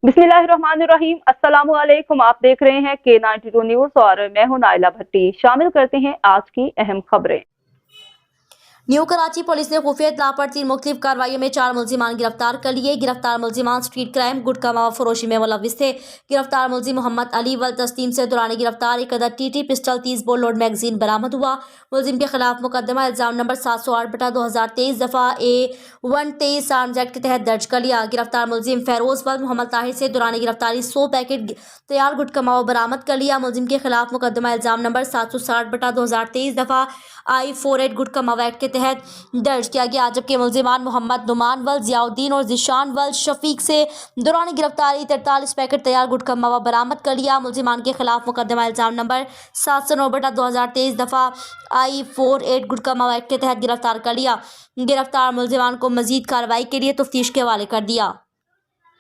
बिस्मिल्लाहिर्रहमानिर्रहीम। अस्सलामु अलैकुम। आप देख रहे हैं K92 न्यूज़ और मैं हूं नाइला भट्टी। शामिल करते हैं आज की अहम खबरें। न्यू कराची पुलिस ने खुफिया इत्तला पर 3 मुख्तलिफ कार्रवाइयों में 4 मुलजिमान गिरफ्तार कर लिए। गिरफ्तार मुलजिमान स्ट्रीट क्राइम, गुटखा मावा फरोशी में मुलविस थे। गिरफ्तार मुलजिम मोहम्मद अली वल तस्लीम से दौरान गिरफ्तार एक अदद TT pistol 30 bore load magazine बरामद हुआ। मुलजिम के खिलाफ मुकदमा इल्जाम नंबर 708/2023 दफ़ा A123 आर्म्स एक्ट के तहत दर्ज कर लिया। गिरफ्तार मुलजिम फैरोज वल मोहम्मद ताहिर से दौरान गिरफ्तारी 100 पैकेट तैयार गुटखा मावा बरामद कर लिया। मुलजिम के खिलाफ मुकदमा इल्जाम नंबर 760/2023 दफ़ा I48 गुटखा मावा एक्ट के तहत दर्ज किया गया। जबकि मुलजिमान मोहम्मद नुमान वल, जियाउद्दीन और जिशान वल शफीक से दौरान गिरफ्तारी 43 पैकेट तैयार गुटखा मावा बरामद कर लिया। मुलजिमान के खिलाफ मुकदमा इल्जाम नंबर 709/2023 दफ़ा I48 गुटखा मावा एक्ट के तहत गिरफ्तार कर लिया। गिरफ्तार मुलजिमान को मजीद कार्रवाई के लिए तफ्तीश के हवाले कर दिया।